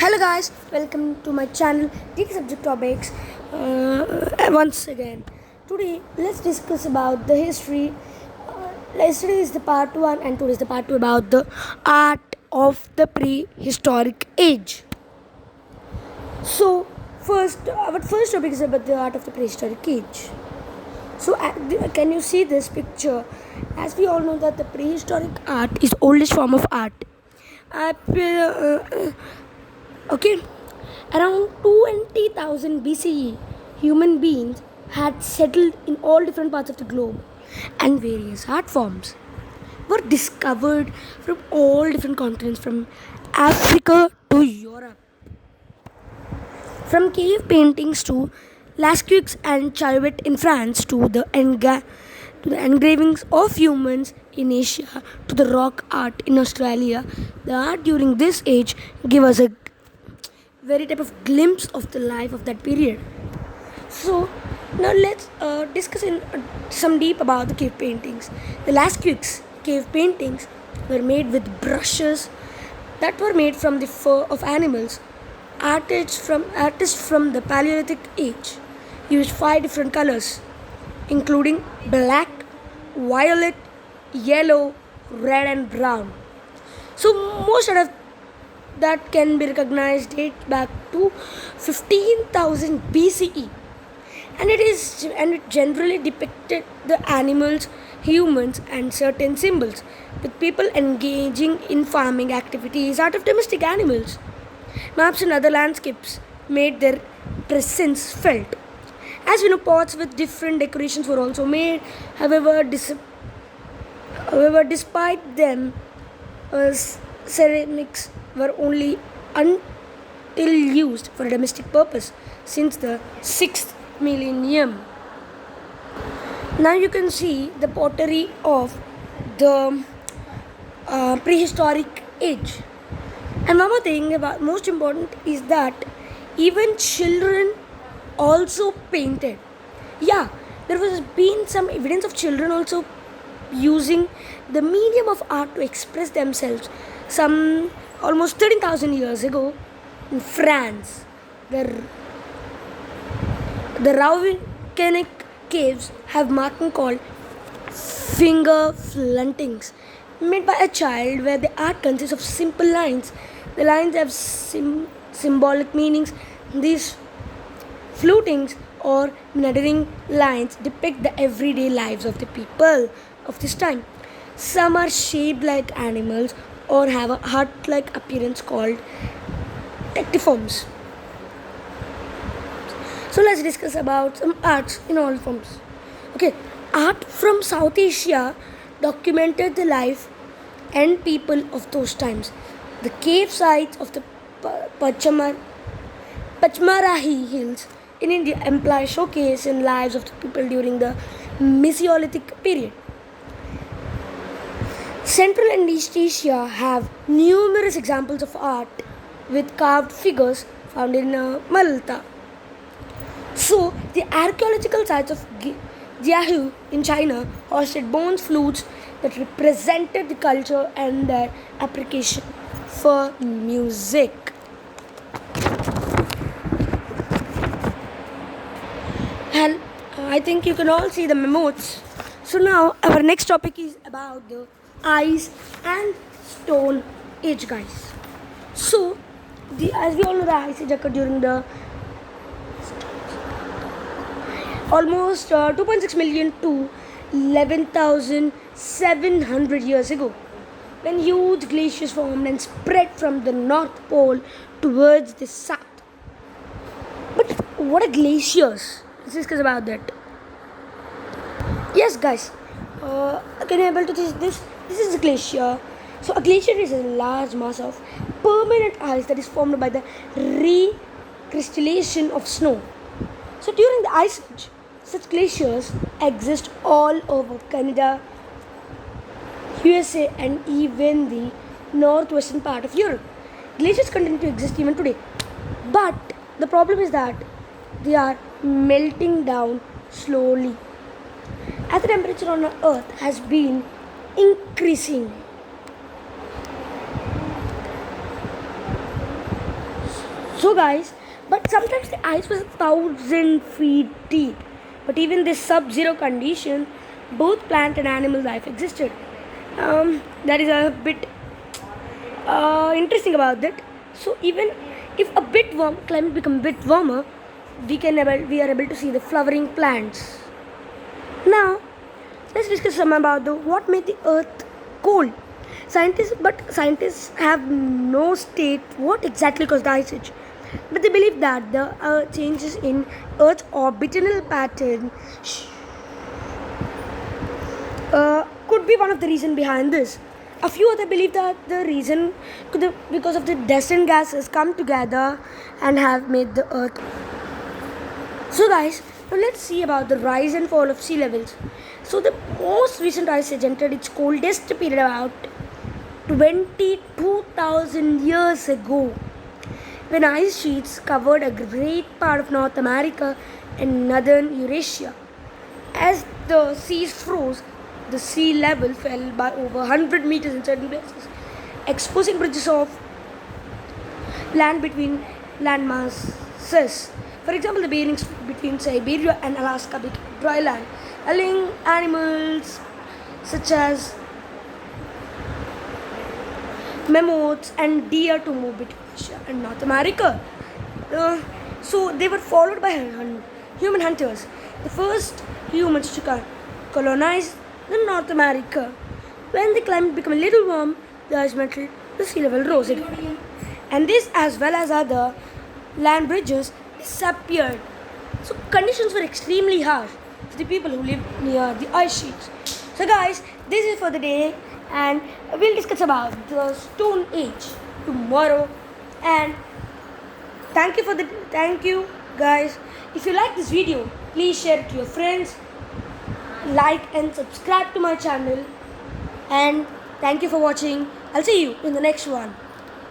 Hello guys, welcome to my channel Geek Subject Topics. Once again, today let's discuss about the history. Yesterday is the part one, and today is the part two about the art of the prehistoric age. So, our first topic is about the art of the prehistoric age. So, can you see this picture? As we all know that the prehistoric art is oldest form of art. Okay, around 20,000 BCE, human beings had settled in all different parts of the globe, and various art forms were discovered from all different continents, from Africa to Europe. From cave paintings to Lascaux and Chauvet in France to the engravings of humans in Asia to the rock art in Australia, the art during this age give us a very type of glimpse of the life of that period. So now let's discuss in some deep about the cave paintings. The Lascaux cave paintings were made with brushes that were made from the fur of animals. Artists from the Paleolithic age used 5 different colors, including black, violet, yellow, red, and brown. So most of that can be recognized date back to 15,000 BCE, and it generally depicted the animals, humans, and certain symbols, with people engaging in farming activities out of domestic animals. Maps and other landscapes made their presence felt. As we know, pots with different decorations were also made. However, despite them, ceramics were only until used for a domestic purpose since the 6th millennium. Now you can see the pottery of the prehistoric age. And one more thing about most important is that even children also painted. Yeah, there was been some evidence of children also using the medium of art to express themselves. Some almost 13,000 years ago in France, the Rauvenic caves have marking called finger flutings made by a child, where the art consists of simple lines. The lines have symbolic meanings. These flutings or meandering lines depict the everyday lives of the people of this time. Some are shaped like animals or have a heart-like appearance called tectiforms. So let's discuss about some arts in all forms. Okay, art from South Asia documented the life and people of those times. The cave sites of the Pachmarahi Hills in India imply showcase in lives of the people during the Mesolithic period. Central and East Asia have numerous examples of art with carved figures found in Malta. So, the archaeological sites of Jiahu in China hosted bronze flutes that represented the culture and their application for music. And I think you can all see the mammoths. So now our next topic is about the ice and stone age, guys. So, as we all know, the ice age occurred during the almost 2.6 million to 11,700 years ago, when huge glaciers formed and spread from the North Pole towards the south. But what are glaciers? Let's discuss about that. Yes, guys. Can you able to see this? This is a glacier. So a glacier is a large mass of permanent ice that is formed by the recrystallization of snow. So during the ice age, such glaciers exist all over Canada, USA, and even the northwestern part of Europe. Glaciers continue to exist even today, but the problem is that they are melting down slowly as the temperature on Earth has been increasing. So, guys, but sometimes the ice was 1,000 feet deep. But even this sub-zero condition, both plant and animal life existed. That is a bit interesting about that. So even if a bit warm climate become a bit warmer, we are able to see the flowering plants. Now let's discuss some about the what made the Earth cold. Scientists have no state what exactly caused the ice age, but they believe that the changes in Earth's orbital pattern could be one of the reason behind this. A few other believe that the reason could be because of the destined gases come together and have made the Earth. So, guys, now let's see about the rise and fall of sea levels. So, the most recent ice age entered its coldest period about 22,000 years ago, when ice sheets covered a great part of North America and northern Eurasia. As the seas froze, the sea level fell by over 100 meters in certain places, exposing bridges of land between land masses. For example, the bearings between Siberia and Alaska became dry land, allowing animals such as mammoths and deer to move between Asia and North America. So they were followed by human hunters, the first humans to colonize the North America. When the climate became a little warm, the ice melted, the sea level rose again. And this, as well as other land bridges, disappeared. So conditions were extremely harsh for the people who lived near the ice sheets. So, guys, this is for the day, and we'll discuss about the Stone Age tomorrow. And thank you, guys. If you like this video, please share it to your friends, like and subscribe to my channel, and thank you for watching. I'll see you in the next one.